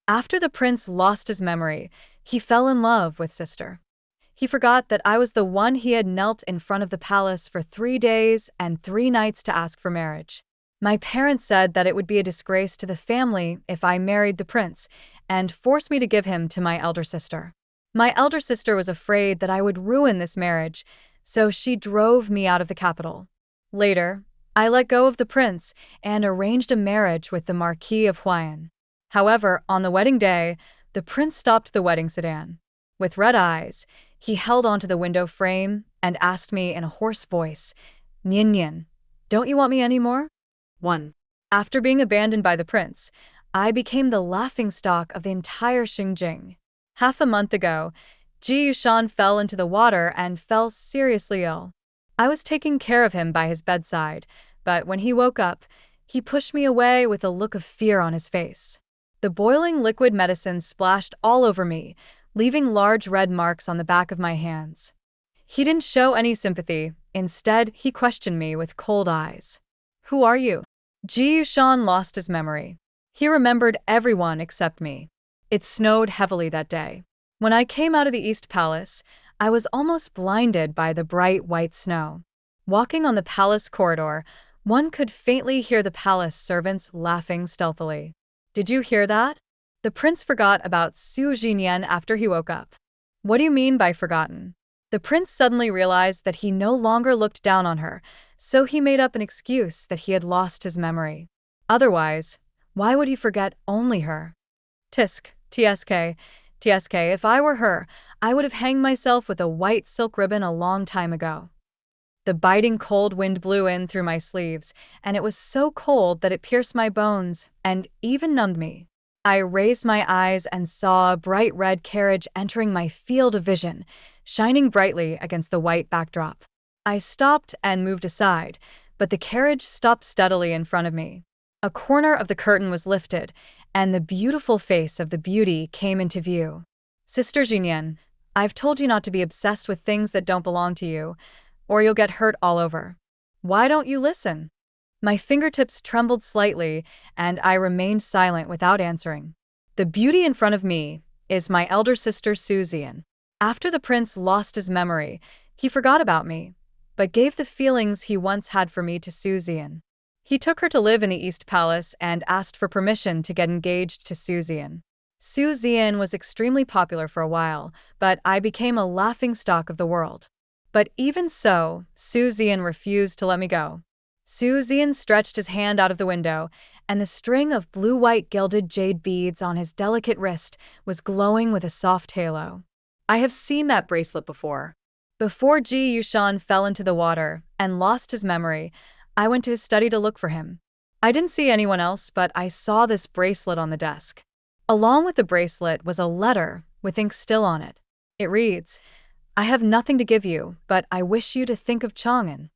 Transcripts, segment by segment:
After the prince lost his memory, he fell in love with sister. He forgot that I was the one he had knelt in front of the palace for 3 days and 3 nights to ask for marriage. My parents said that it would be a disgrace to the family if I married the prince, and forced me to give him to my elder sister. My elder sister was afraid that I would ruin this marriage, so she drove me out of the capital. Later, I let go of the prince and arranged a marriage with the Marquis of Huayan. However, on the wedding day, the prince stopped the wedding sedan. With red eyes, he held onto the window frame and asked me in a hoarse voice, "Nian Nian, don't you want me anymore?" 1. After being abandoned by the prince, I became the laughingstock of the entire Xinjiang. Half a month ago, Ji Yushan fell into the water and fell seriously ill. I was taking care of him by his bedside, but when he woke up, he pushed me away with a look of fear on his face. The boiling liquid medicine splashed all over me, leaving large red marks on the back of my hands. He didn't show any sympathy. Instead, he questioned me with cold eyes. "Who are you?" Ji Yushan lost his memory. He remembered everyone except me. It snowed heavily that day. When I came out of the East Palace, I was almost blinded by the bright white snow. Walking on the palace corridor, one could faintly hear the palace servants laughing stealthily. "Did you hear that?" The prince forgot about Su Jinyan after he woke up. "What do you mean by forgotten?" The prince suddenly realized that he no longer looked down on her, so he made up an excuse that he had lost his memory. Otherwise, why would he forget only her? Tisk, TSK, if I were her, I would have hanged myself with a white silk ribbon a long time ago. The biting cold wind blew in through my sleeves, and it was so cold that it pierced my bones and even numbed me. I raised my eyes and saw a bright red carriage entering my field of vision, shining brightly against the white backdrop. I stopped and moved aside, but the carriage stopped steadily in front of me. A corner of the curtain was lifted, and the beautiful face of the beauty came into view. "Sister Jinyan, I've told you not to be obsessed with things that don't belong to you, or you'll get hurt all over. Why don't you listen?" My fingertips trembled slightly, and I remained silent without answering. The beauty in front of me is my elder sister Su Zian. After the prince lost his memory, he forgot about me, but gave the feelings he once had for me to Su Zian. He took her to live in the East Palace and asked for permission to get engaged to Su Zian. Su Zian was extremely popular for a while, but I became a laughingstock of the world. But even so, Su Zian refused to let me go. Su Zian stretched his hand out of the window, and the string of blue-white gilded jade beads on his delicate wrist was glowing with a soft halo. "I have seen that bracelet before." Before Ji Yushan fell into the water and lost his memory, I went to his study to look for him. I didn't see anyone else, but I saw this bracelet on the desk. Along with the bracelet was a letter with ink still on it. It reads, "I have nothing to give you, but I wish you to think of Chang'an."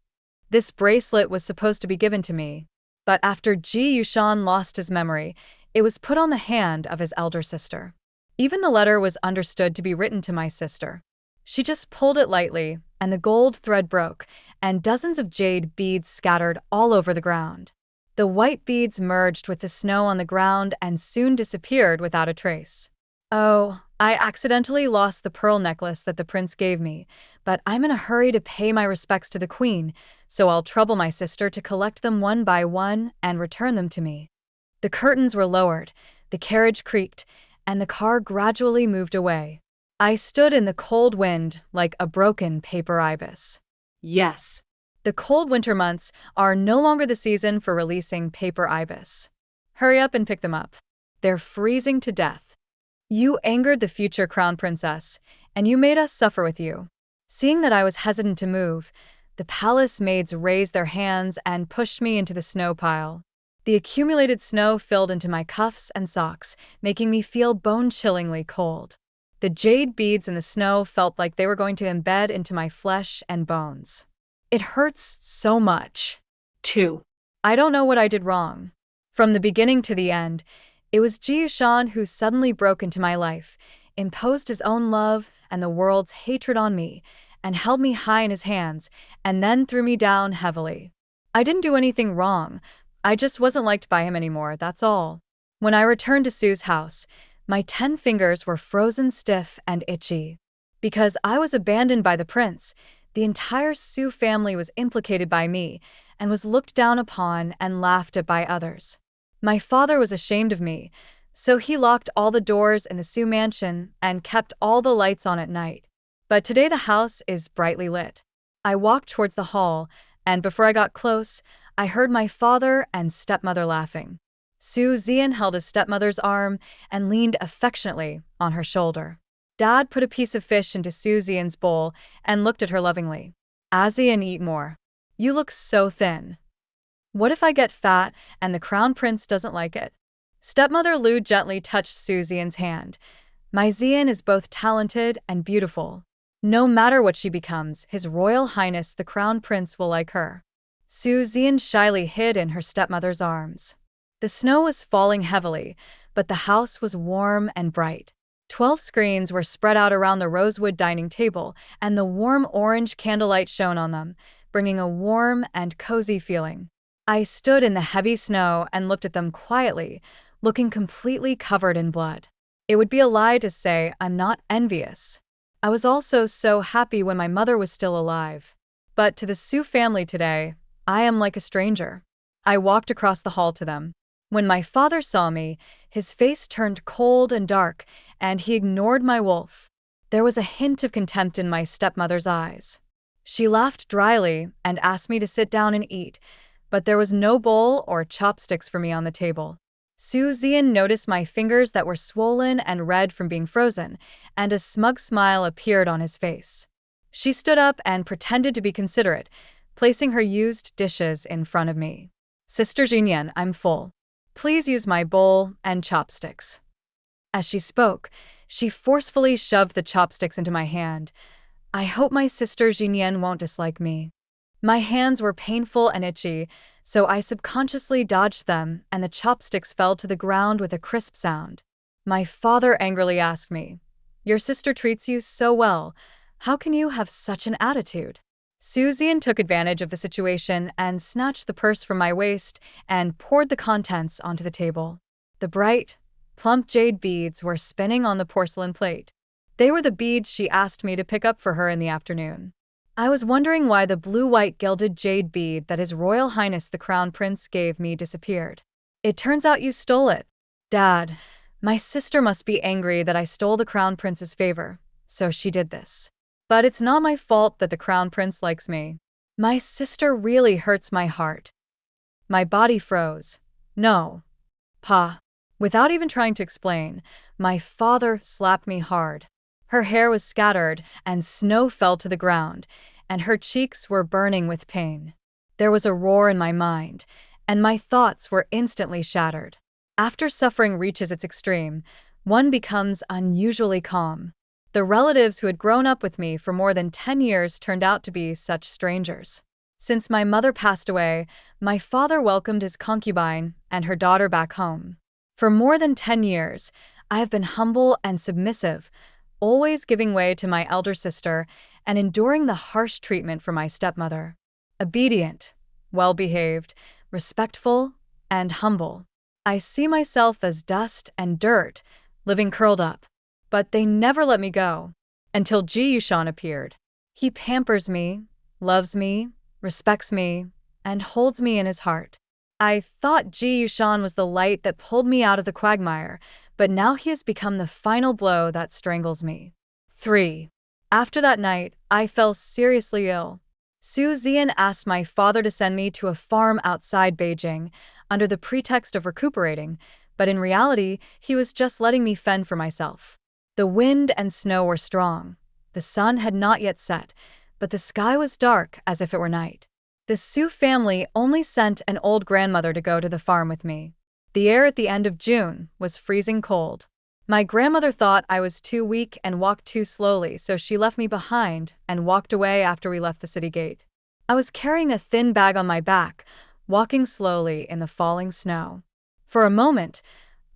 This bracelet was supposed to be given to me, but after Ji Yushan lost his memory, it was put on the hand of his elder sister. Even the letter was understood to be written to my sister. She just pulled it lightly, and the gold thread broke, and dozens of jade beads scattered all over the ground. The white beads merged with the snow on the ground and soon disappeared without a trace. Oh, I accidentally lost the pearl necklace that the prince gave me, but I'm in a hurry to pay my respects to the queen, so I'll trouble my sister to collect them one by one and return them to me. The curtains were lowered, the carriage creaked, and the car gradually moved away. I stood in the cold wind like a broken paper ibis. Yes. The cold winter months are no longer the season for releasing paper ibis. Hurry up and pick them up. They're freezing to death. You angered the future crown princess, and you made us suffer with you. Seeing that I was hesitant to move, the palace maids raised their hands and pushed me into the snow pile. The accumulated snow filled into my cuffs and socks, making me feel bone-chillingly cold. The jade beads in the snow felt like they were going to embed into my flesh and bones. It hurts so much. 2. I don't know what I did wrong. From the beginning to the end, it was Ji Yushan who suddenly broke into my life, imposed his own love and the world's hatred on me, and held me high in his hands, and then threw me down heavily. I didn't do anything wrong. I just wasn't liked by him anymore, that's all. When I returned to Sue's house, My 10 fingers were frozen stiff and itchy. Because I was abandoned by the prince, the entire Sioux family was implicated by me and was looked down upon and laughed at by others. My father was ashamed of me, so he locked all the doors in the Sioux mansion and kept all the lights on at night. But today the house is brightly lit. I walked towards the hall, and before I got close, I heard my father and stepmother laughing. Su Zian held his stepmother's arm and leaned affectionately on her shoulder. Dad put a piece of fish into Su Zian's bowl and looked at her lovingly. Zian, eat more. You look so thin. What if I get fat and the crown prince doesn't like it? Stepmother Lu gently touched Su Zian's hand. My Zian is both talented and beautiful. No matter what she becomes, His Royal Highness the Crown Prince will like her. Su Zian shyly hid in her stepmother's arms. The snow was falling heavily, but the house was warm and bright. 12 screens were spread out around the rosewood dining table, and the warm orange candlelight shone on them, bringing a warm and cozy feeling. I stood in the heavy snow and looked at them quietly, looking completely covered in blood. It would be a lie to say I'm not envious. I was also so happy when my mother was still alive. But to the Sioux family today, I am like a stranger. I walked across the hall to them. When my father saw me, his face turned cold and dark, and he ignored my wolf. There was a hint of contempt in my stepmother's eyes. She laughed dryly and asked me to sit down and eat, but there was no bowl or chopsticks for me on the table. Su Zian noticed my fingers that were swollen and red from being frozen, and a smug smile appeared on his face. She stood up and pretended to be considerate, placing her used dishes in front of me. Sister Jinyan, I'm full. Please use my bowl and chopsticks. As she spoke, she forcefully shoved the chopsticks into my hand. I hope my sister Jinyan won't dislike me. My hands were painful and itchy, so I subconsciously dodged them, and the chopsticks fell to the ground with a crisp sound. My father angrily asked me, "Your sister treats you so well. How can you have such an attitude?" Su Zian took advantage of the situation and snatched the purse from my waist and poured the contents onto the table. The bright, plump jade beads were spinning on the porcelain plate. They were the beads she asked me to pick up for her in the afternoon. I was wondering why the blue-white gilded jade bead that His Royal Highness the Crown Prince gave me disappeared. It turns out you stole it. Dad, my sister must be angry that I stole the Crown Prince's favor, so she did this. But it's not my fault that the Crown Prince likes me. My sister really hurts my heart. My body froze. No. Pa. Without even trying to explain, my father slapped me hard. Her hair was scattered, and snow fell to the ground, and her cheeks were burning with pain. There was a roar in my mind, and my thoughts were instantly shattered. After suffering reaches its extreme, one becomes unusually calm. The relatives who had grown up with me for more than 10 years turned out to be such strangers. Since my mother passed away, my father welcomed his concubine and her daughter back home. For more than 10 years, I have been humble and submissive, always giving way to my elder sister and enduring the harsh treatment from my stepmother. Obedient, well-behaved, respectful, and humble. I see myself as dust and dirt, living curled up. But they never let me go. Until Ji Yushan appeared. He pampers me, loves me, respects me, and holds me in his heart. I thought Ji Yushan was the light that pulled me out of the quagmire, but now he has become the final blow that strangles me. 3. After that night, I fell seriously ill. Su Zian asked my father to send me to a farm outside Beijing, under the pretext of recuperating, but in reality, he was just letting me fend for myself. The wind and snow were strong. The sun had not yet set, but the sky was dark as if it were night. The Su family only sent an old grandmother to go to the farm with me. The air at the end of June was freezing cold. My grandmother thought I was too weak and walked too slowly, so she left me behind and walked away after we left the city gate. I was carrying a thin bag on my back, walking slowly in the falling snow. For a moment,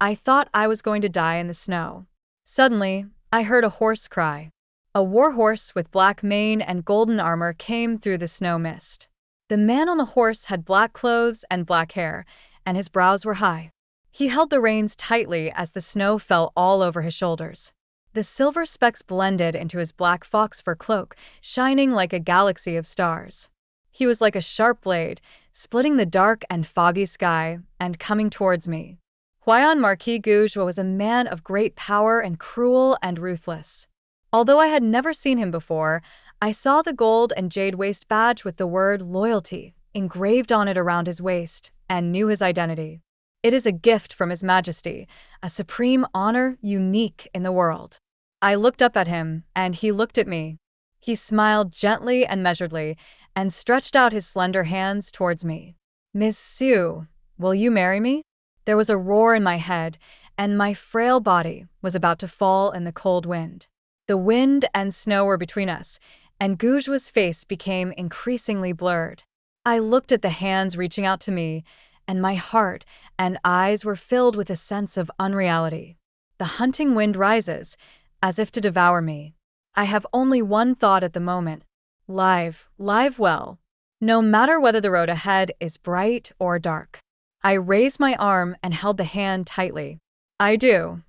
I thought I was going to die in the snow. Suddenly, I heard a horse cry. A war horse with black mane and golden armor came through the snow mist. The man on the horse had black clothes and black hair, and his brows were high. He held the reins tightly as the snow fell all over his shoulders. The silver specks blended into his black fox fur cloak, shining like a galaxy of stars. He was like a sharp blade, splitting the dark and foggy sky and coming towards me. Huayan Marquis Gouge was a man of great power and cruel and ruthless. Although I had never seen him before, I saw the gold and jade waist badge with the word loyalty engraved on it around his waist and knew his identity. It is a gift from His Majesty, a supreme honor unique in the world. I looked up at him, and he looked at me. He smiled gently and measuredly, and stretched out his slender hands towards me. "Miss Sue, will you marry me?" There was a roar in my head, and my frail body was about to fall in the cold wind. The wind and snow were between us, and Gouge's face became increasingly blurred. I looked at the hands reaching out to me, and my heart and eyes were filled with a sense of unreality. The hunting wind rises, as if to devour me. I have only one thought at the moment. Live well. No matter whether the road ahead is bright or dark. I raised my arm and held the hand tightly. I do.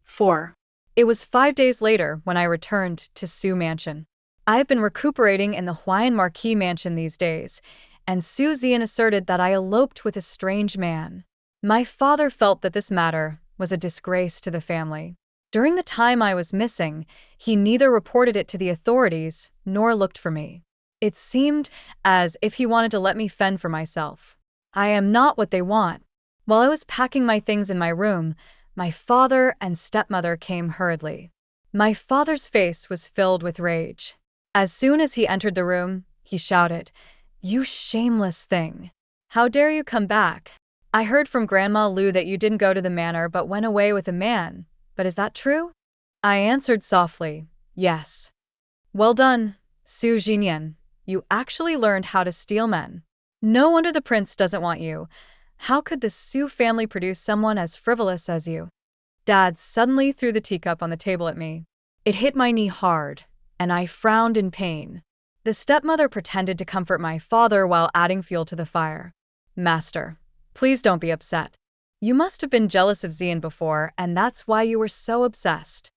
4. It was 5 days later when I returned to Sue Mansion. I have been recuperating in the Huayan Marquis Mansion these days, and Su Zian asserted that I eloped with a strange man. My father felt that this matter was a disgrace to the family. During the time I was missing, he neither reported it to the authorities nor looked for me. It seemed as if he wanted to let me fend for myself. I am not what they want. While I was packing my things in my room, my father and stepmother came hurriedly. My father's face was filled with rage. As soon as he entered the room, he shouted, "You shameless thing! How dare you come back? I heard from Grandma Lu that you didn't go to the manor but went away with a man. But is that true?" I answered softly, "Yes." "Well done, Su Jinyan. You actually learned how to steal men. No wonder the prince doesn't want you. How could the Su family produce someone as frivolous as you?" Dad suddenly threw the teacup on the table at me. It hit my knee hard, and I frowned in pain. The stepmother pretended to comfort my father while adding fuel to the fire. "Master, please don't be upset. You must have been jealous of Zian before, and that's why you were so obsessed.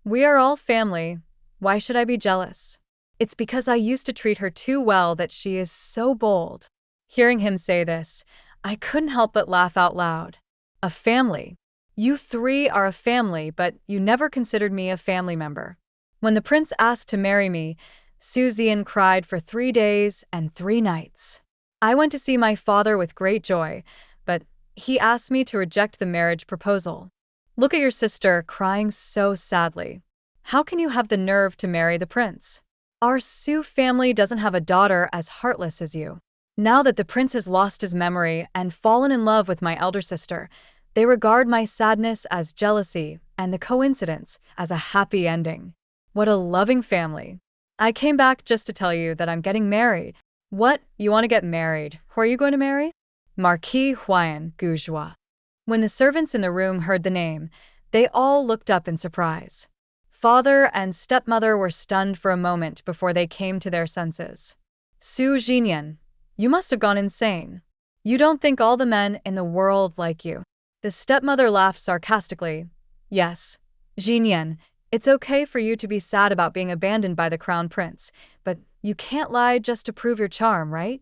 We are all family. Why should I be jealous? It's because I used to treat her too well that she is so bold." Hearing him say this, I couldn't help but laugh out loud. A family? You three are a family, but you never considered me a family member. When the prince asked to marry me, Su Zian cried for 3 days and 3 nights. I went to see my father with great joy, but he asked me to reject the marriage proposal. Look at your sister crying so sadly. How can you have the nerve to marry the prince? Our Su family doesn't have a daughter as heartless as you. Now that the prince has lost his memory and fallen in love with my elder sister, they regard my sadness as jealousy and the coincidence as a happy ending. What a loving family. I came back just to tell you that I'm getting married. What? You want to get married? Who are you going to marry? Marquis Huayan Gouge. When the servants in the room heard the name, they all looked up in surprise. Father and stepmother were stunned for a moment before they came to their senses. "Su Jinyan, you must have gone insane. You don't think all the men in the world like you." The stepmother laughed sarcastically. "Yes, Jinyan, it's okay for you to be sad about being abandoned by the crown prince, but you can't lie just to prove your charm, right?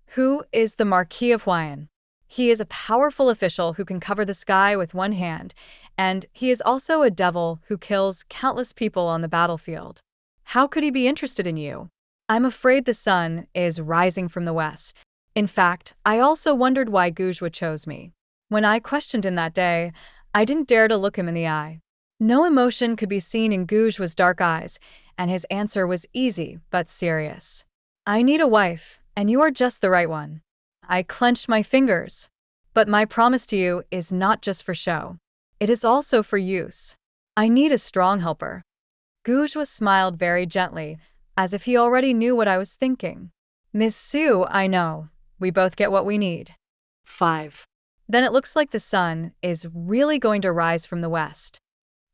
Who is the Marquis of Huayan? He is a powerful official who can cover the sky with one hand, and he is also a devil who kills countless people on the battlefield. How could he be interested in you? I'm afraid the sun is rising from the west. In fact, I also wondered why Gouge chose me. When I questioned him that day, I didn't dare to look him in the eye. No emotion could be seen in Gouge's dark eyes, and his answer was easy but serious. I need a wife, and you are just the right one. I clenched my fingers. But my promise to you is not just for show. It is also for use. I need a strong helper. Gouge smiled very gently, as if he already knew what I was thinking. Miss Sue, I know. We both get what we need. 5. Then it looks like the sun is really going to rise from the west.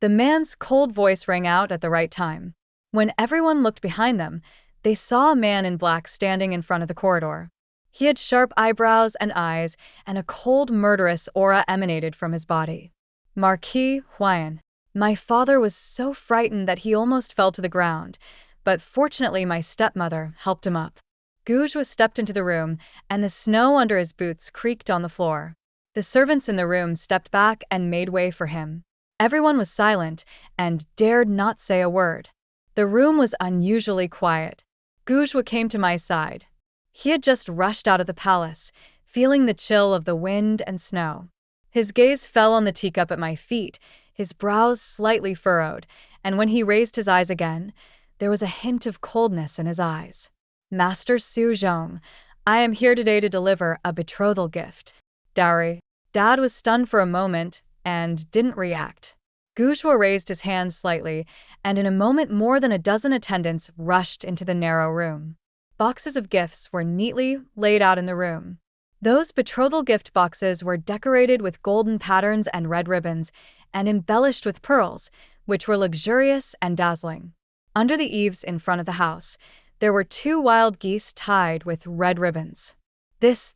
The man's cold voice rang out at the right time. When everyone looked behind them, they saw a man in black standing in front of the corridor. He had sharp eyebrows and eyes, and a cold, murderous aura emanated from his body. Marquis Huan. My father was so frightened that he almost fell to the ground, but fortunately my stepmother helped him up. Gouge stepped into the room, and the snow under his boots creaked on the floor. The servants in the room stepped back and made way for him. Everyone was silent and dared not say a word. The room was unusually quiet. Gouge came to my side. He had just rushed out of the palace, feeling the chill of the wind and snow. His gaze fell on the teacup at my feet, his brows slightly furrowed, and when he raised his eyes again, there was a hint of coldness in his eyes. Master Su Zhong, I am here today to deliver a betrothal gift. Dowry. Dad was stunned for a moment and didn't react. Gouge raised his hand slightly, and in a moment more than a dozen attendants rushed into the narrow room. Boxes of gifts were neatly laid out in the room. Those betrothal gift boxes were decorated with golden patterns and red ribbons, and embellished with pearls, which were luxurious and dazzling. Under the eaves in front of the house, there were 2 wild geese tied with red ribbons. This.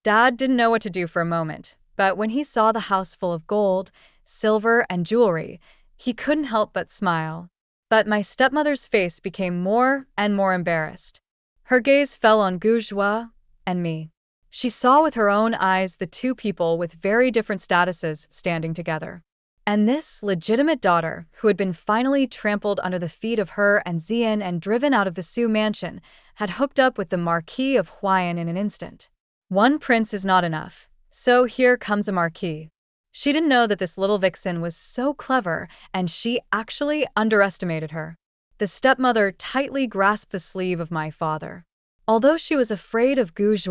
Dad didn't know what to do for a moment, but when he saw the house full of gold, silver, and jewelry, he couldn't help but smile. But my stepmother's face became more and more embarrassed. Her gaze fell on Gouge and me. She saw with her own eyes the 2 people with very different statuses standing together. And this legitimate daughter, who had been finally trampled under the feet of her and Xian and driven out of the Su mansion, had hooked up with the Marquis of Huayan in an instant. One prince is not enough, so here comes a marquis. She didn't know that this little vixen was so clever, and she actually underestimated her. The stepmother tightly grasped the sleeve of my father. Although she was afraid of Gouge,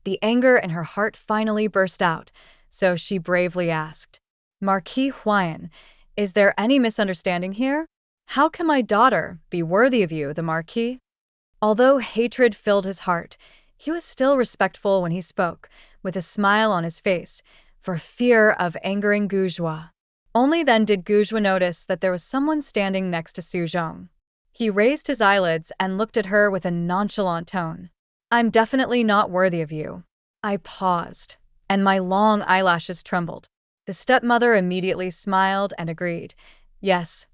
the anger in her heart finally burst out, so she bravely asked, Marquis Huayan, is there any misunderstanding here? How can my daughter be worthy of you, the Marquis? Although hatred filled his heart, he was still respectful when he spoke, with a smile on his face, for fear of angering Gouge. Only then did Gouge notice that there was someone standing next to Su Zhong. He raised his eyelids and looked at her with a nonchalant tone. I'm definitely not worthy of you. I paused, and my long eyelashes trembled. The stepmother immediately smiled and agreed. Yes,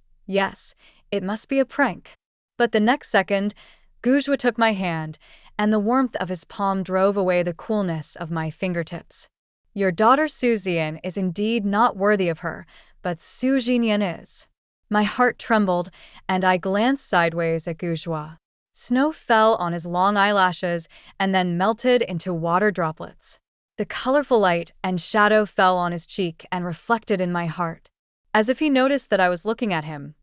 it must be a prank. But the next second, Gouge took my hand, and the warmth of his palm drove away the coolness of my fingertips. Your daughter Su Xian is indeed not worthy of her, but Su Jinian is. My heart trembled, and I glanced sideways at Gouge. Snow fell on his long eyelashes and then melted into water droplets. The colorful light and shadow fell on his cheek and reflected in my heart. As if he noticed that I was looking at him,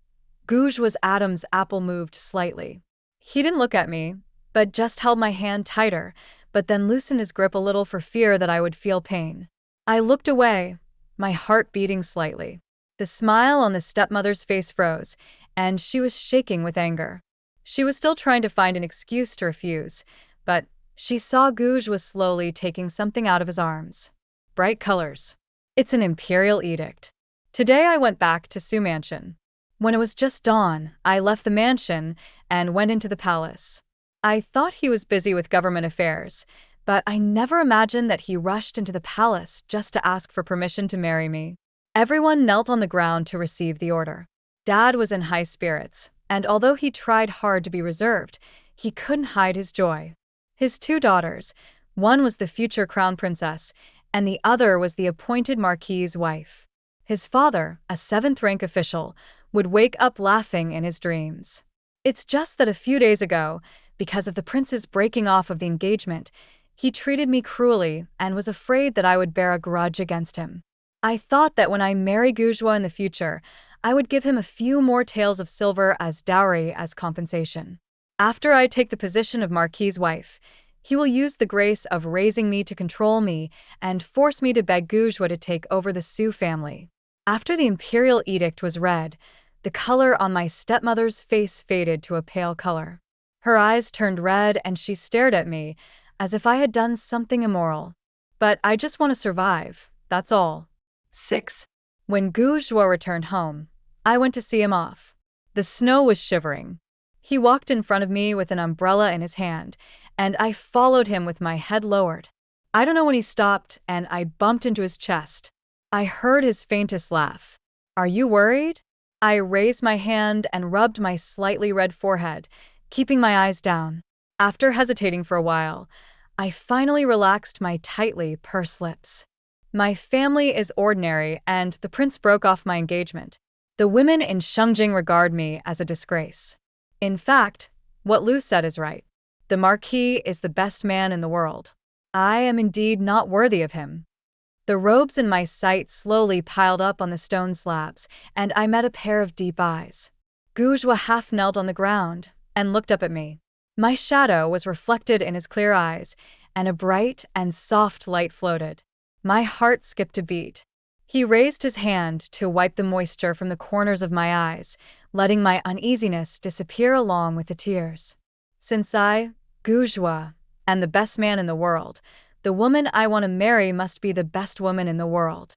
Gouge's Adam's apple moved slightly. He didn't look at me, but just held my hand tighter, but then loosened his grip a little for fear that I would feel pain. I looked away, my heart beating slightly. The smile on the stepmother's face froze, and she was shaking with anger. She was still trying to find an excuse to refuse, but she saw Gouge was slowly taking something out of his arms. Bright colors. It's an imperial edict. Today I went back to Su Mansion. When it was just dawn, I left the mansion and went into the palace. I thought he was busy with government affairs, but I never imagined that he rushed into the palace just to ask for permission to marry me. Everyone knelt on the ground to receive the order. Dad was in high spirits, and although he tried hard to be reserved, he couldn't hide his joy. His 2 daughters, one was the future crown princess, and the other was the appointed marquis's wife. His father, a 7th-rank official, would wake up laughing in his dreams. It's just that a few days ago, because of the prince's breaking off of the engagement, he treated me cruelly and was afraid that I would bear a grudge against him. I thought that when I marry Gouge in the future, I would give him a few more taels of silver as dowry as compensation. After I take the position of Marquis's wife, he will use the grace of raising me to control me and force me to beg Gouge to take over the Su family. After the imperial edict was read, the color on my stepmother's face faded to a pale color. Her eyes turned red and she stared at me as if I had done something immoral. But I just want to survive, that's all. 6. When Gouge returned home, I went to see him off. The snow was shivering. He walked in front of me with an umbrella in his hand, and I followed him with my head lowered. I don't know when he stopped, and I bumped into his chest. I heard his faintest laugh. "Are you worried?" I raised my hand and rubbed my slightly red forehead, keeping my eyes down. After hesitating for a while, I finally relaxed my tightly pursed lips. "My family is ordinary, and the prince broke off my engagement. The women in Shengjing regard me as a disgrace. In fact, what Lu said is right. The Marquis is the best man in the world. I am indeed not worthy of him." The robes in my sight slowly piled up on the stone slabs, and I met a pair of deep eyes. Gujwa half knelt on the ground and looked up at me. My shadow was reflected in his clear eyes, and a bright and soft light floated. My heart skipped a beat. He raised his hand to wipe the moisture from the corners of my eyes, letting my uneasiness disappear along with the tears. "Since I, Gujwa, am the best man in the world, the woman I want to marry must be the best woman in the world.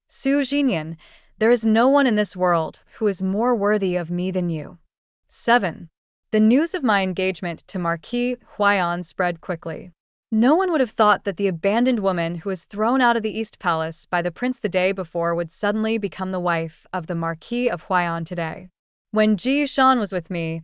Su Jinyan, there is no one in this world who is more worthy of me than you." 7. The news of my engagement to Marquis Huayan spread quickly. No one would have thought that the abandoned woman who was thrown out of the East Palace by the prince the day before would suddenly become the wife of the Marquis of Huayan today. When Ji Yushan was with me,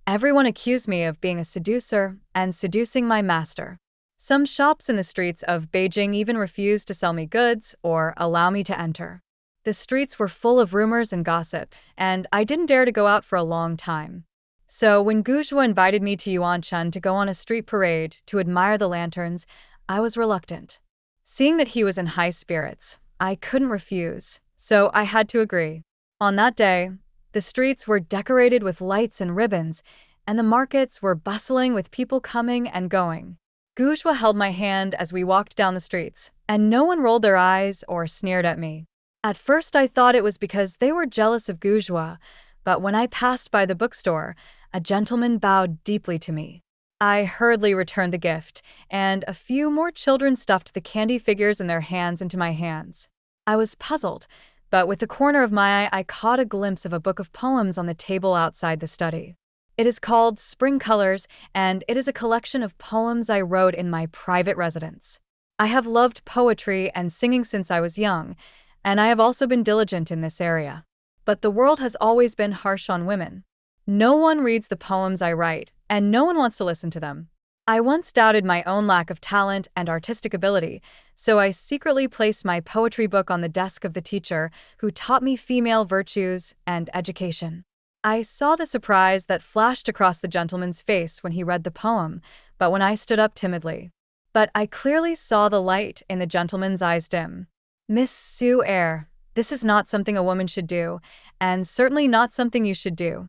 everyone accused me of being a seducer and seducing my master. Some shops in the streets of Beijing even refused to sell me goods or allow me to enter. The streets were full of rumors and gossip, and I didn't dare to go out for a long time. So when Guzhua invited me to Yuanshan to go on a street parade to admire the lanterns, I was reluctant. Seeing that he was in high spirits, I couldn't refuse, so I had to agree. On that day, the streets were decorated with lights and ribbons, and the markets were bustling with people coming and going. Gujwa held my hand as we walked down the streets, and no one rolled their eyes or sneered at me. At first I thought it was because they were jealous of Gujwa, but when I passed by the bookstore, a gentleman bowed deeply to me. I hurriedly returned the gift, and a few more children stuffed the candy figures in their hands into my hands. I was puzzled, but with the corner of my eye I caught a glimpse of a book of poems on the table outside the study. It is called Spring Colors, and it is a collection of poems I wrote in my private residence. I have loved poetry and singing since I was young, and I have also been diligent in this area. But the world has always been harsh on women. No one reads the poems I write, and no one wants to listen to them. I once doubted my own lack of talent and artistic ability, so I secretly placed my poetry book on the desk of the teacher who taught me female virtues and education. I saw the surprise that flashed across the gentleman's face when he read the poem, but when I stood up timidly. But I clearly saw the light in the gentleman's eyes dim. "Miss Sue Eyre, this is not something a woman should do, and certainly not something you should do."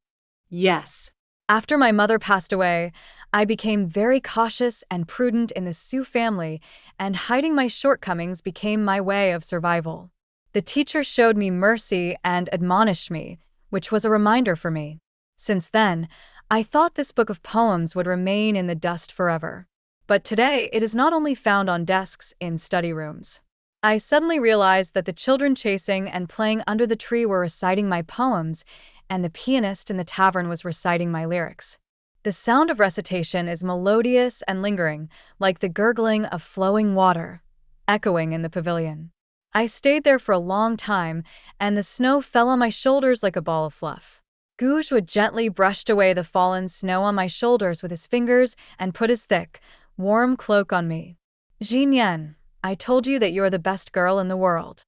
Yes. After my mother passed away, I became very cautious and prudent in the Sue family, and hiding my shortcomings became my way of survival. The teacher showed me mercy and admonished me, which was a reminder for me. Since then, I thought this book of poems would remain in the dust forever. But today, it is not only found on desks in study rooms. I suddenly realized that the children chasing and playing under the tree were reciting my poems, and the pianist in the tavern was reciting my lyrics. The sound of recitation is melodious and lingering, like the gurgling of flowing water, echoing in the pavilion. I stayed there for a long time, and the snow fell on my shoulders like a ball of fluff. Gujwa gently brushed away the fallen snow on my shoulders with his fingers and put his thick, warm cloak on me. "Jin Yan, I told you that you are the best girl in the world.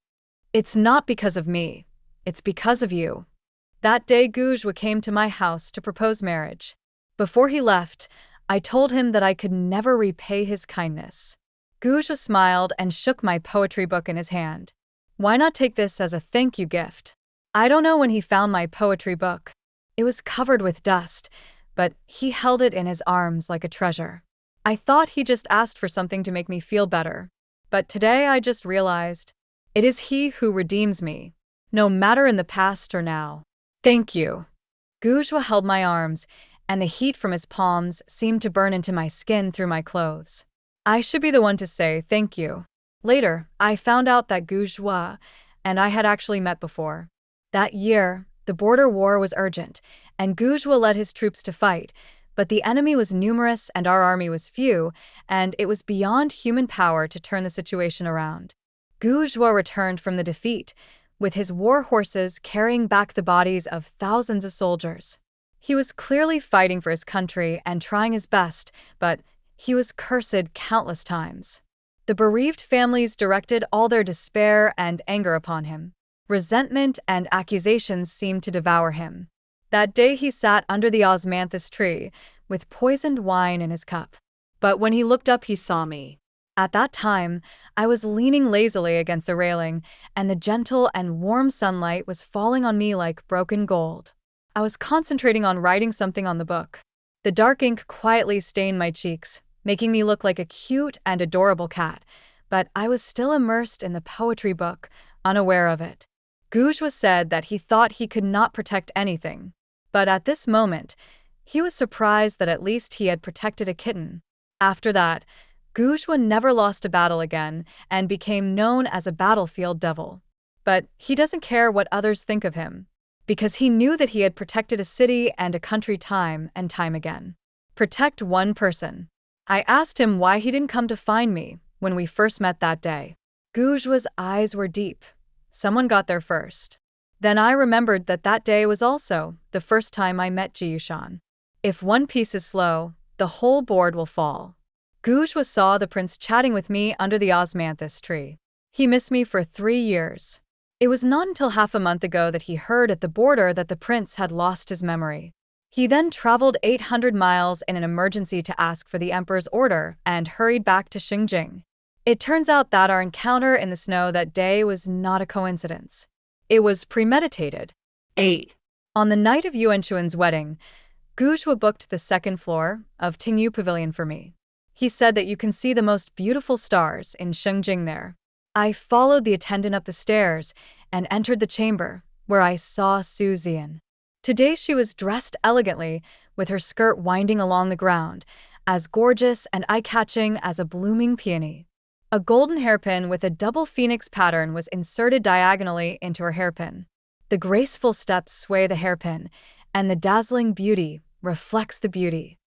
It's not because of me, it's because of you." That day Gujwa came to my house to propose marriage. Before he left, I told him that I could never repay his kindness. Gujwa smiled and shook my poetry book in his hand. "Why not take this as a thank you gift?" I don't know when he found my poetry book. It was covered with dust, but he held it in his arms like a treasure. I thought he just asked for something to make me feel better. But today I just realized, it is he who redeems me, no matter in the past or now. Thank you. Gujwa held my arms, and the heat from his palms seemed to burn into my skin through my clothes. I should be the one to say thank you. Later, I found out that Gujwa and I had actually met before. That year, the border war was urgent, and Gujwa led his troops to fight, But the enemy was numerous and our army was few, and it was beyond human power to turn the situation around. Goujois returned from the defeat, with his war horses carrying back the bodies of thousands of soldiers. He was clearly fighting for his country and trying his best, but he was cursed countless times. The bereaved families directed all their despair and anger upon him. Resentment and accusations seemed to devour him. That day he sat under the osmanthus tree, with poisoned wine in his cup. But when he looked up, he saw me. At that time, I was leaning lazily against the railing, and the gentle and warm sunlight was falling on me like broken gold. I was concentrating on writing something on the book. The dark ink quietly stained my cheeks, making me look like a cute and adorable cat, but I was still immersed in the poetry book, unaware of it. Goujois said that he thought he could not protect anything. But at this moment, he was surprised that at least he had protected a kitten. After that, Goujois never lost a battle again and became known as a battlefield devil. But he doesn't care what others think of him, because he knew that he had protected a city and a country time and time again. Protect one person. I asked him why he didn't come to find me when we first met that day. Goujois' eyes were deep. Someone got there first. Then I remembered that that day was also the first time I met Jiushan. If one piece is slow, the whole board will fall. Goujois saw the prince chatting with me under the osmanthus tree. He missed me for 3 years. It was not until half a month ago that he heard at the border that the prince had lost his memory. He then traveled 800 miles in an emergency to ask for the emperor's order and hurried back to Xinjiang. It turns out that our encounter in the snow that day was not a coincidence. It was premeditated. 8. On the night of Yuanchuan's wedding, Goujois booked the second floor of Tingyu Pavilion for me. He said that you can see the most beautiful stars in Xinjiang there. I followed the attendant up the stairs and entered the chamber, where I saw Su Zian. Today she was dressed elegantly, with her skirt winding along the ground, as gorgeous and eye-catching as a blooming peony. A golden hairpin with a double phoenix pattern was inserted diagonally into her hairpin. The graceful steps sway the hairpin, and the dazzling beauty reflects the beauty.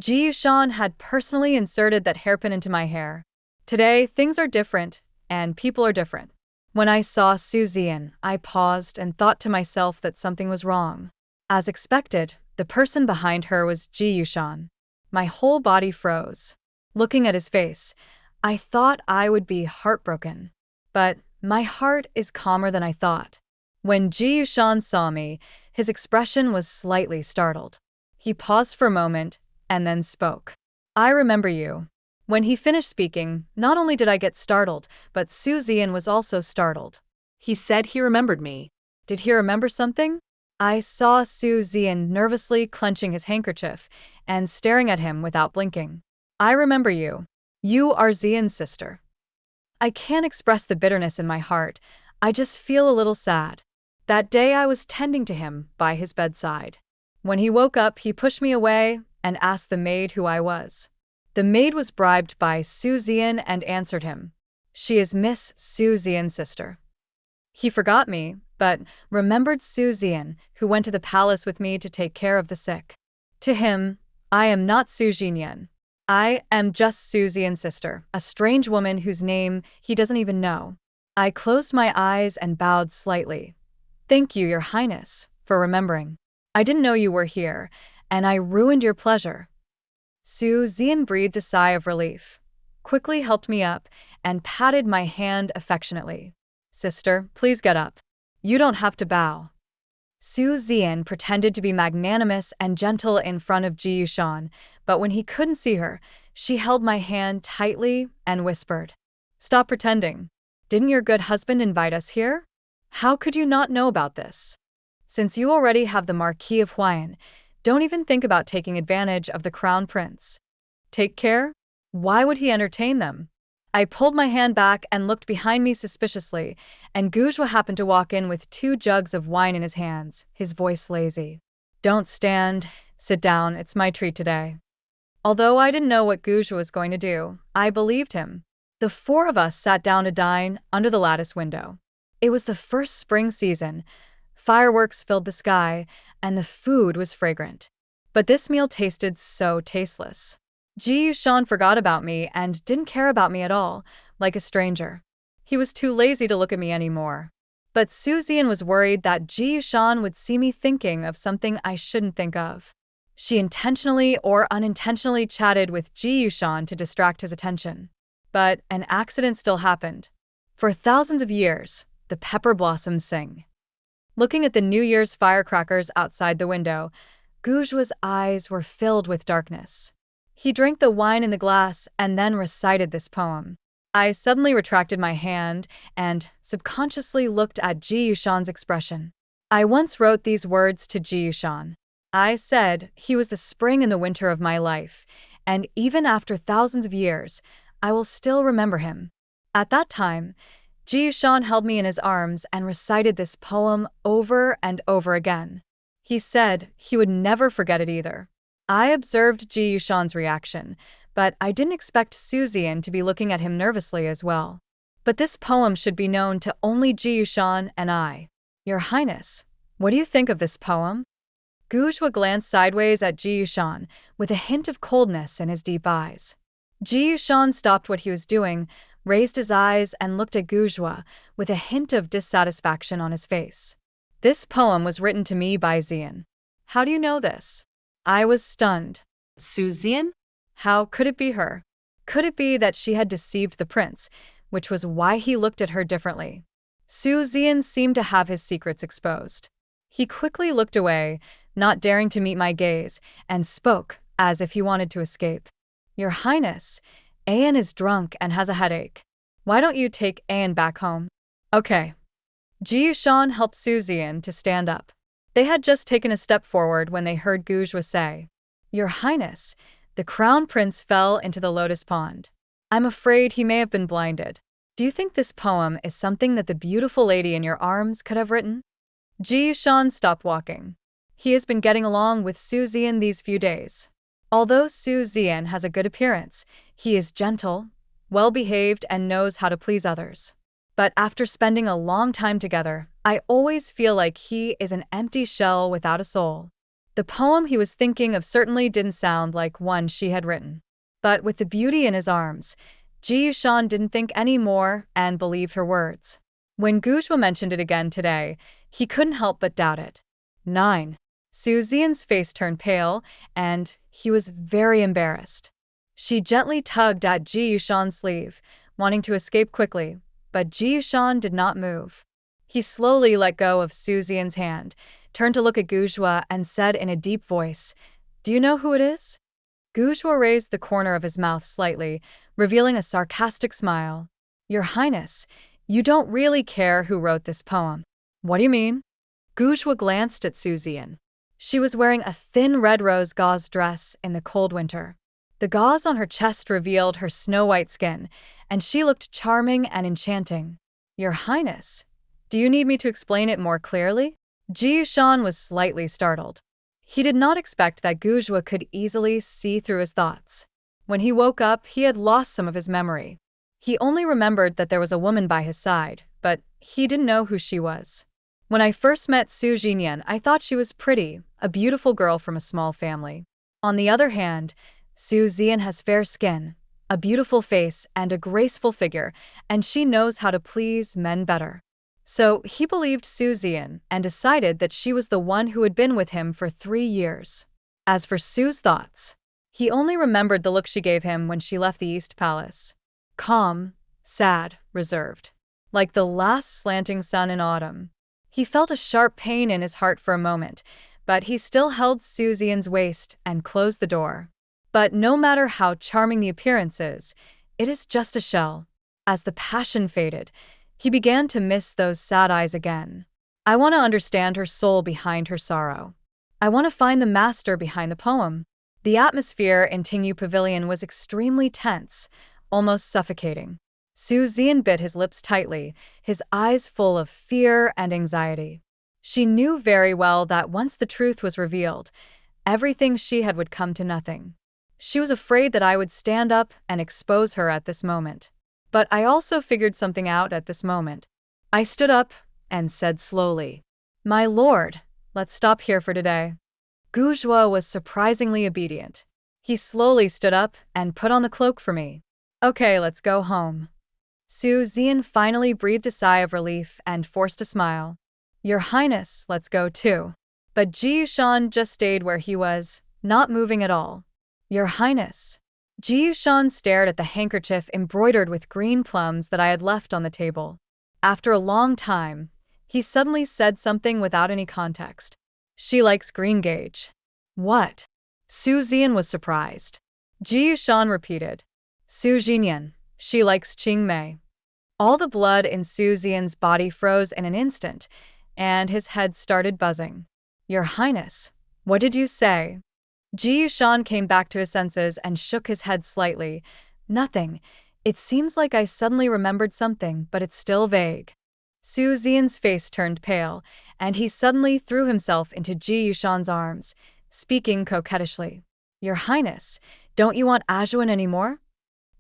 Jiushan had personally inserted that hairpin into my hair. Today, things are different, and people are different. When I saw Su Zian, I paused and thought to myself that something was wrong. As expected, the person behind her was Jiushan. My whole body froze. Looking at his face, I thought I would be heartbroken. But my heart is calmer than I thought. When Jiushan saw me, his expression was slightly startled. He paused for a moment and then spoke. I remember you. When he finished speaking, not only did I get startled, but Su Zian was also startled. He said he remembered me. Did he remember something? I saw Su Zian nervously clenching his handkerchief and staring at him without blinking. I remember you. You are Zian's sister. I can't express the bitterness in my heart. I just feel a little sad. That day I was tending to him by his bedside. When he woke up, he pushed me away and asked the maid who I was. The maid was bribed by Su Zian and answered him. She is Miss Su Zian's sister. He forgot me, but remembered Su Zian, who went to the palace with me to take care of the sick. To him, I am not Su Jinyan. I am just Su Zian's sister, a strange woman whose name he doesn't even know. I closed my eyes and bowed slightly. Thank you, Your Highness, for remembering. I didn't know you were here, and I ruined your pleasure. Su Zian breathed a sigh of relief, quickly helped me up, and patted my hand affectionately. Sister, please get up. You don't have to bow. Su Zian pretended to be magnanimous and gentle in front of Jiushan, but when he couldn't see her, she held my hand tightly and whispered, Stop pretending. Didn't your good husband invite us here? How could you not know about this? Since you already have the Marquis of Huayan, don't even think about taking advantage of the crown prince. Take care? Why would he entertain them? I pulled my hand back and looked behind me suspiciously, and Goujois happened to walk in with 2 jugs of wine in his hands, his voice lazy. Don't stand, sit down, it's my treat today. Although I didn't know what Goujois was going to do, I believed him. The 4 of us sat down to dine under the lattice window. It was the first spring season. Fireworks filled the sky, and the food was fragrant. But this meal tasted so tasteless. Ji Yushan forgot about me and didn't care about me at all, like a stranger. He was too lazy to look at me anymore. But Su Zian was worried that Ji Yushan would see me thinking of something I shouldn't think of. She intentionally or unintentionally chatted with Ji Yushan to distract his attention. But an accident still happened. For thousands of years, the pepper blossoms sing. Looking at the New Year's firecrackers outside the window, Goujua's eyes were filled with darkness. He drank the wine in the glass and then recited this poem. I suddenly retracted my hand and subconsciously looked at Ji Yushan's expression. I once wrote these words to Ji Yushan. I said he was the spring and the winter of my life, and even after thousands of years, I will still remember him. At that time, Ji Yushan held me in his arms and recited this poem over and over again. He said he would never forget it either. I observed Ji Yushan's reaction, but I didn't expect Su Zian to be looking at him nervously as well. But this poem should be known to only Ji Yushan and I. Your Highness, what do you think of this poem? Gujua glanced sideways at Ji Yushan, with a hint of coldness in his deep eyes. Ji Yushan stopped what he was doing, raised his eyes and looked at Gujua, with a hint of dissatisfaction on his face. This poem was written to me by Zian. How do you know this? I was stunned. Su Zian? How could it be her? Could it be that she had deceived the prince, which was why he looked at her differently? Su Zian seemed to have his secrets exposed. He quickly looked away, not daring to meet my gaze, and spoke as if he wanted to escape. Your Highness, Ayan is drunk and has a headache. Why don't you take Ayan back home? Okay. Ji Yushan helped Su Zian to stand up. They had just taken a step forward when they heard Gujua say, Your Highness, the crown prince fell into the lotus pond. I'm afraid he may have been blinded. Do you think this poem is something that the beautiful lady in your arms could have written? Ji Yushan stopped walking. He has been getting along with Su Zian these few days. Although Su Zian has a good appearance, he is gentle, well-behaved, and knows how to please others. But after spending a long time together, I always feel like he is an empty shell without a soul. The poem he was thinking of certainly didn't sound like one she had written. But with the beauty in his arms, Ji Yushan didn't think any more and believed her words. When Gujua mentioned it again today, he couldn't help but doubt it. 9. Su Zian's face turned pale, and he was very embarrassed. She gently tugged at Ji Yushan's sleeve, wanting to escape quickly, but Ji Yushan did not move. He slowly let go of Su Zian's hand, turned to look at Gujua, and said in a deep voice, Do you know who it is? Gujua raised the corner of his mouth slightly, revealing a sarcastic smile. Your Highness, you don't really care who wrote this poem. What do you mean? Gujua glanced at Su Zian. She was wearing a thin red rose gauze dress in the cold winter. The gauze on her chest revealed her snow-white skin, and she looked charming and enchanting. Your Highness, do you need me to explain it more clearly? Ji Yushan was slightly startled. He did not expect that Gujua could easily see through his thoughts. When he woke up, he had lost some of his memory. He only remembered that there was a woman by his side, but he didn't know who she was. When I first met Su Jinyan, I thought she was pretty, a beautiful girl from a small family. On the other hand, Su Zian has fair skin, a beautiful face, and a graceful figure, and she knows how to please men better. So he believed Su Zian and decided that she was the one who had been with him for 3 years. As for Su's thoughts, he only remembered the look she gave him when she left the East Palace. Calm, sad, reserved. Like the last slanting sun in autumn. He felt a sharp pain in his heart for a moment, but he still held Su Zian's waist and closed the door. But no matter how charming the appearance is, it is just a shell. As the passion faded, he began to miss those sad eyes again. I want to understand her soul behind her sorrow. I want to find the master behind the poem. The atmosphere in Tingyu Pavilion was extremely tense, almost suffocating. Su Zian bit his lips tightly, his eyes full of fear and anxiety. She knew very well that once the truth was revealed, everything she had would come to nothing. She was afraid that I would stand up and expose her at this moment. But I also figured something out at this moment. I stood up and said slowly, My lord, let's stop here for today. Guzhua was surprisingly obedient. He slowly stood up and put on the cloak for me. Okay, let's go home. Su Zian finally breathed a sigh of relief and forced a smile. Your Highness, let's go too. But Ji Yushan just stayed where he was, not moving at all. Your Highness. Ji Yushan stared at the handkerchief embroidered with green plums that I had left on the table. After a long time, he suddenly said something without any context. She likes green gauge. What? Su Zian was surprised. Ji Yushan repeated. Su Jinyan, she likes Qing Mei. All the blood in Su Zian's body froze in an instant, and his head started buzzing. Your Highness, what did you say? Ji Yushan came back to his senses and shook his head slightly. Nothing. It seems like I suddenly remembered something, but it's still vague. Su Zian's face turned pale, and he suddenly threw himself into Ji Yushan's arms, speaking coquettishly. Your Highness, don't you want Ajuan anymore?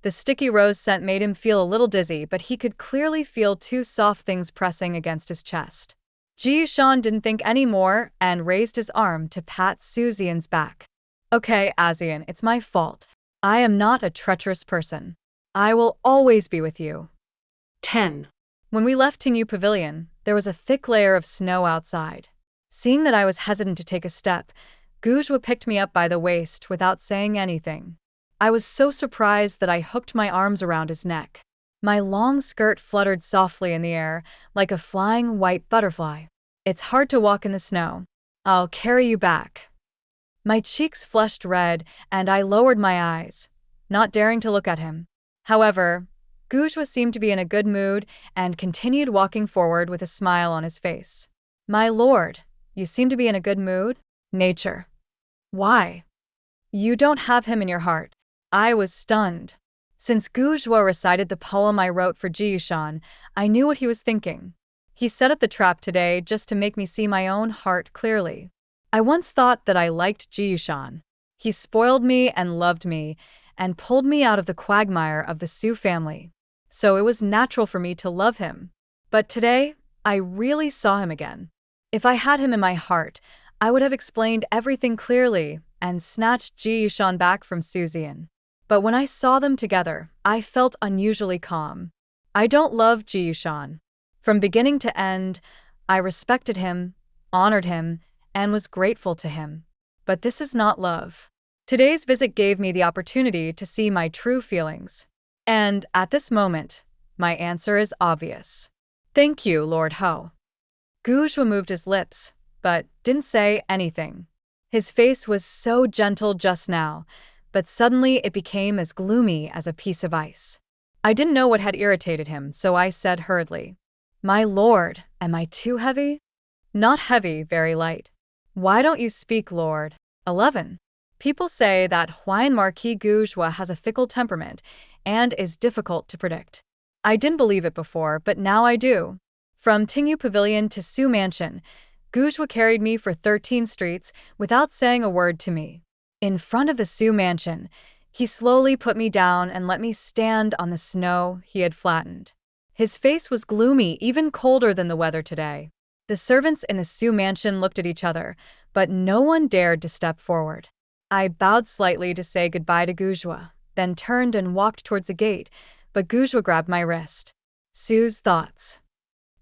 The sticky rose scent made him feel a little dizzy, but he could clearly feel two soft things pressing against his chest. Ji Yushan didn't think any more and raised his arm to pat Su Zian's back. Okay, Azian, it's my fault. I am not a treacherous person. I will always be with you. 10. When we left Tingyu Pavilion, there was a thick layer of snow outside. Seeing that I was hesitant to take a step, Guzhua picked me up by the waist without saying anything. I was so surprised that I hooked my arms around his neck. My long skirt fluttered softly in the air, like a flying white butterfly. It's hard to walk in the snow. I'll carry you back. My cheeks flushed red, and I lowered my eyes, not daring to look at him. However, Guzhua seemed to be in a good mood and continued walking forward with a smile on his face. My lord, you seem to be in a good mood? Nature. Why? You don't have him in your heart. I was stunned. Since Guzhua recited the poem I wrote for Ji Yushan, I knew what he was thinking. He set up the trap today just to make me see my own heart clearly. I once thought that I liked Ji Yushan. He spoiled me and loved me, and pulled me out of the quagmire of the Su family. So it was natural for me to love him. But today, I really saw him again. If I had him in my heart, I would have explained everything clearly and snatched Ji Yushan back from Su Zian. But when I saw them together, I felt unusually calm. I don't love Ji Yushan. From beginning to end, I respected him, honored him, and was grateful to him. But this is not love. Today's visit gave me the opportunity to see my true feelings. And at this moment, my answer is obvious. Thank you, Lord Ho. Guzhua moved his lips, but didn't say anything. His face was so gentle just now, but suddenly it became as gloomy as a piece of ice. I didn't know what had irritated him, so I said hurriedly, My lord, am I too heavy? Not heavy, very light. Why don't you speak, Lord? 11. People say that Huayan Marquis Guzhua has a fickle temperament and is difficult to predict. I didn't believe it before, but now I do. From Tingyu Pavilion to Su Mansion, Guzhua carried me for 13 streets without saying a word to me. In front of the Su Mansion, he slowly put me down and let me stand on the snow he had flattened. His face was gloomy, even colder than the weather today. The servants in the Su Mansion looked at each other, but no one dared to step forward. I bowed slightly to say goodbye to Guzhua, then turned and walked towards the gate, but Guzhua grabbed my wrist. Su's thoughts.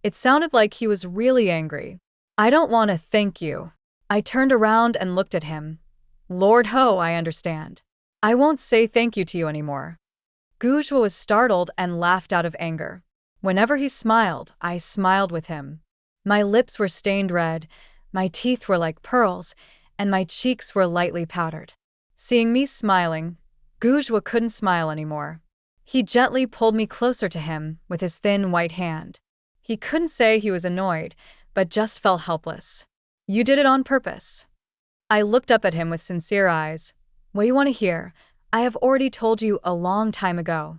It sounded like he was really angry. I don't want to thank you. I turned around and looked at him. Lord Ho, I understand. I won't say thank you to you anymore. Guzhua was startled and laughed out of anger. Whenever he smiled, I smiled with him. My lips were stained red, my teeth were like pearls, and my cheeks were lightly powdered. Seeing me smiling, Guzhua couldn't smile anymore. He gently pulled me closer to him with his thin white hand. He couldn't say he was annoyed, but just felt helpless. You did it on purpose. I looked up at him with sincere eyes. What do you want to hear? I have already told you a long time ago.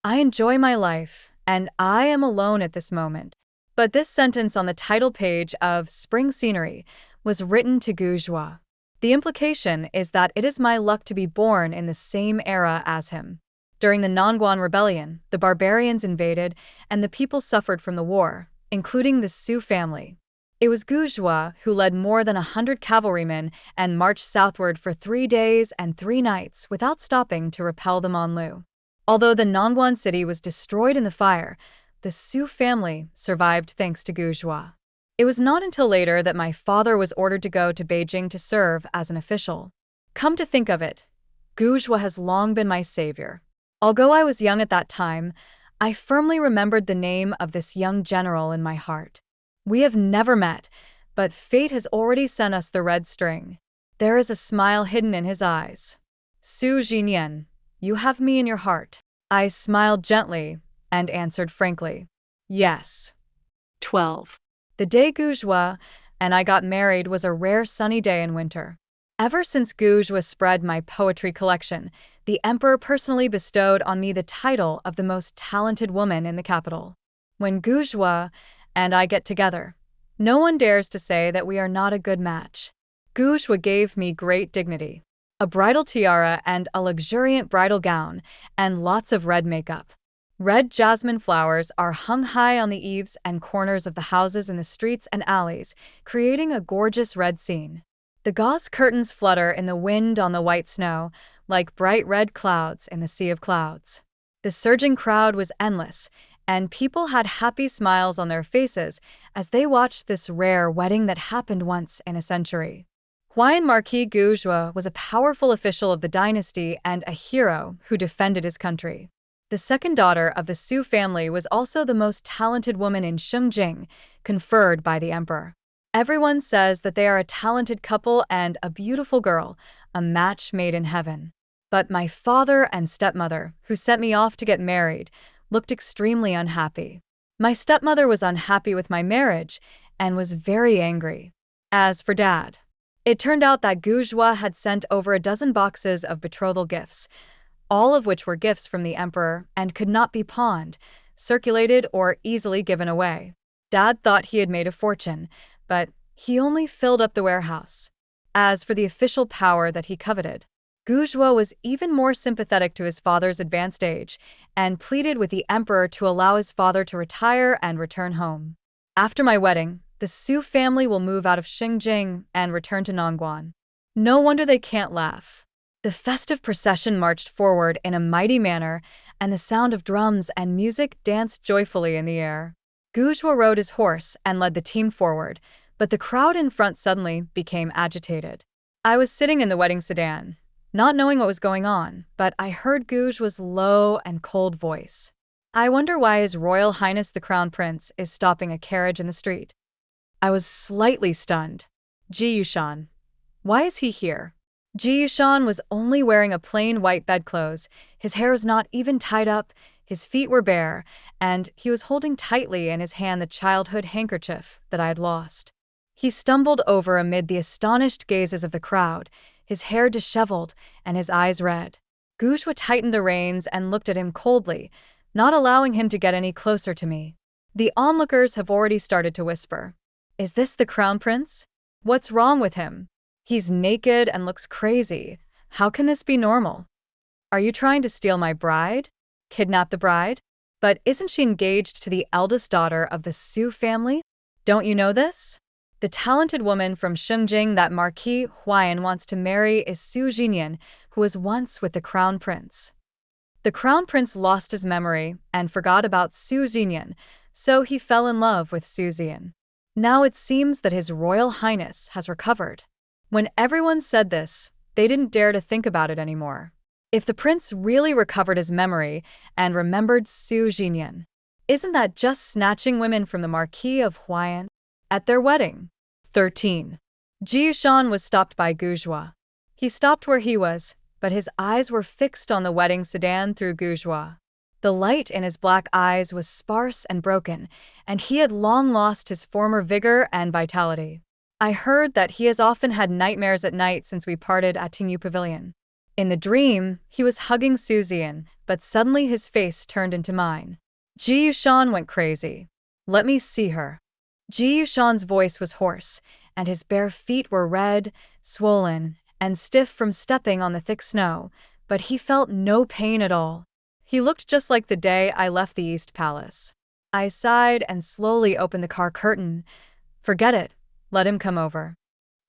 I enjoy my life, and I am alone at this moment. But this sentence on the title page of Spring Scenery was written to Guzhua. The implication is that it is my luck to be born in the same era as him. During the Nonguan Rebellion, the barbarians invaded, and the people suffered from the war, including the Su family. It was Guzhua who led more than 100 cavalrymen and marched southward for 3 days and 3 nights without stopping to repel the Monlu. Although the Nongguan city was destroyed in the fire, the Su family survived thanks to Guzhua. It was not until later that my father was ordered to go to Beijing to serve as an official. Come to think of it, Guzhua has long been my savior. Although I was young at that time, I firmly remembered the name of this young general in my heart. We have never met, but fate has already sent us the red string. There is a smile hidden in his eyes. Su Jinyan, you have me in your heart. I smiled gently and answered frankly, yes. 12. The day Guzhua and I got married was a rare sunny day in winter. Ever since Guzhua spread my poetry collection, the emperor personally bestowed on me the title of the most talented woman in the capital. When Guzhua and I get together, no one dares to say that we are not a good match. Guzhua gave me great dignity, a bridal tiara and a luxuriant bridal gown, and lots of red makeup. Red jasmine flowers are hung high on the eaves and corners of the houses in the streets and alleys, creating a gorgeous red scene. The gauze curtains flutter in the wind on the white snow, like bright red clouds in the sea of clouds. The surging crowd was endless, and people had happy smiles on their faces as they watched this rare wedding that happened once in a century. Huayan Marquis Guzhua was a powerful official of the dynasty and a hero who defended his country. The second daughter of the Su family was also the most talented woman in Shengjing, conferred by the emperor. Everyone says that they are a talented couple and a beautiful girl, a match made in heaven. But my father and stepmother, who sent me off to get married, looked extremely unhappy. My stepmother was unhappy with my marriage and was very angry. As for Dad, it turned out that Guzhua had sent over a dozen boxes of betrothal gifts, all of which were gifts from the emperor and could not be pawned, circulated, or easily given away. Dad thought he had made a fortune, but he only filled up the warehouse. As for the official power that he coveted, Guzhua was even more sympathetic to his father's advanced age and pleaded with the emperor to allow his father to retire and return home. After my wedding, the Su family will move out of Xinjiang and return to Nongguan. No wonder they can't laugh. The festive procession marched forward in a mighty manner, and the sound of drums and music danced joyfully in the air. Guzhua rode his horse and led the team forward, but the crowd in front suddenly became agitated. I was sitting in the wedding sedan, not knowing what was going on, but I heard Guzhua's low and cold voice. I wonder why His Royal Highness the Crown Prince is stopping a carriage in the street. I was slightly stunned. Ji Yushan. Why is he here? Ji Yushan was only wearing a plain white bedclothes, his hair was not even tied up, his feet were bare, and he was holding tightly in his hand the childhood handkerchief that I had lost. He stumbled over amid the astonished gazes of the crowd, his hair disheveled and his eyes red. Guzhua tightened the reins and looked at him coldly, not allowing him to get any closer to me. The onlookers have already started to whisper. Is this the crown prince? What's wrong with him? He's naked and looks crazy. How can this be normal? Are you trying to steal my bride? Kidnap the bride? But isn't she engaged to the eldest daughter of the Su family? Don't you know this? The talented woman from Shengjing that Marquis Huayan wants to marry is Su Jinyan, who was once with the crown prince. The crown prince lost his memory and forgot about Su Jinyan, so he fell in love with Su Jian. Now it seems that His Royal Highness has recovered. When everyone said this, they didn't dare to think about it anymore. If the prince really recovered his memory and remembered Su Jinyan, isn't that just snatching women from the Marquis of Huayan at their wedding? 13. Ji Yushan was stopped by Guzhua. He stopped where he was, but his eyes were fixed on the wedding sedan through Guzhua. The light in his black eyes was sparse and broken, and he had long lost his former vigor and vitality. I heard that he has often had nightmares at night since we parted at Tingyu Pavilion. In the dream, he was hugging Su Jian, but suddenly his face turned into mine. Ji Yushan went crazy. Let me see her. Ji Yushan's voice was hoarse, and his bare feet were red, swollen, and stiff from stepping on the thick snow, but he felt no pain at all. He looked just like the day I left the East Palace. I sighed and slowly opened the car curtain. Forget it. Let him come over.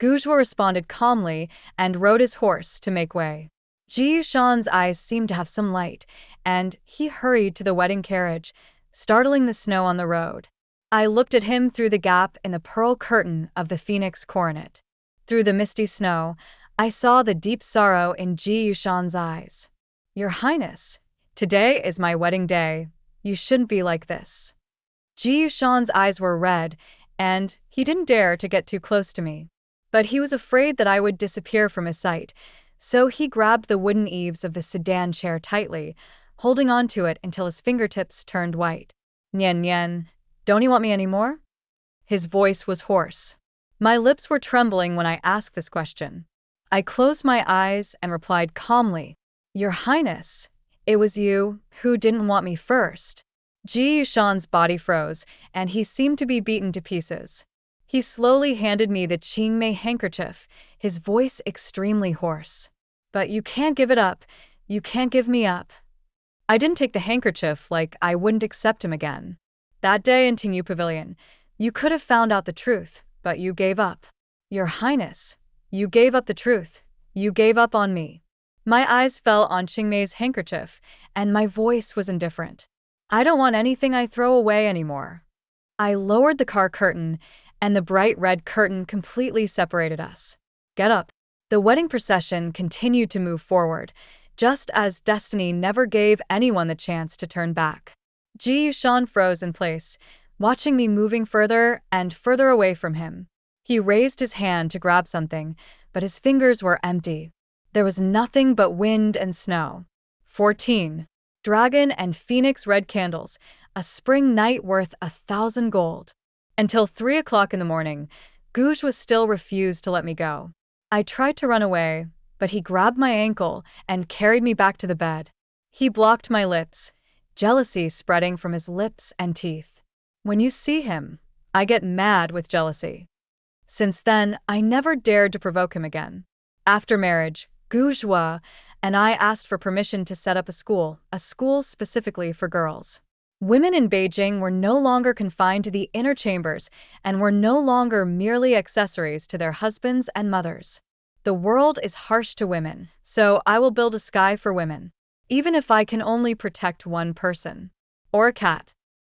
Gujwa responded calmly and rode his horse to make way. Ji Yushan's eyes seemed to have some light, and he hurried to the wedding carriage, startling the snow on the road. I looked at him through the gap in the pearl curtain of the phoenix coronet. Through the misty snow, I saw the deep sorrow in Ji Yushan's eyes. Your Highness, today is my wedding day. You shouldn't be like this. Ji Yushan's eyes were red, and he didn't dare to get too close to me. But he was afraid that I would disappear from his sight, so he grabbed the wooden eaves of the sedan chair tightly, holding on to it until his fingertips turned white. Nyen Nyen, don't you want me anymore? His voice was hoarse. My lips were trembling when I asked this question. I closed my eyes and replied calmly, Your Highness, it was you who didn't want me first. Ji Yushan's body froze, and he seemed to be beaten to pieces. He slowly handed me the Qingmei handkerchief, his voice extremely hoarse. But you can't give it up. You can't give me up. I didn't take the handkerchief like I wouldn't accept him again. That day in Tingyu Pavilion, you could have found out the truth, but you gave up. Your Highness, you gave up the truth. You gave up on me. My eyes fell on Qingmei's handkerchief, and my voice was indifferent. I don't want anything I throw away anymore. I lowered the car curtain, and the bright red curtain completely separated us. Get up. The wedding procession continued to move forward, just as destiny never gave anyone the chance to turn back. Ji Yushan froze in place, watching me moving further and further away from him. He raised his hand to grab something, but his fingers were empty. There was nothing but wind and snow. 14. Dragon and Phoenix red candles, a spring night worth 1,000 gold. Until 3 o'clock in the morning, Gujwa still refused to let me go. I tried to run away, but he grabbed my ankle and carried me back to the bed. He blocked my lips, jealousy spreading from his lips and teeth. When you see him, I get mad with jealousy. Since then, I never dared to provoke him again. After marriage, Gujwa and I asked for permission to set up a school specifically for girls. Women in Beijing were no longer confined to the inner chambers and were no longer merely accessories to their husbands and mothers. The world is harsh to women, so I will build a sky for women, even if I can only protect one person. Or a cat.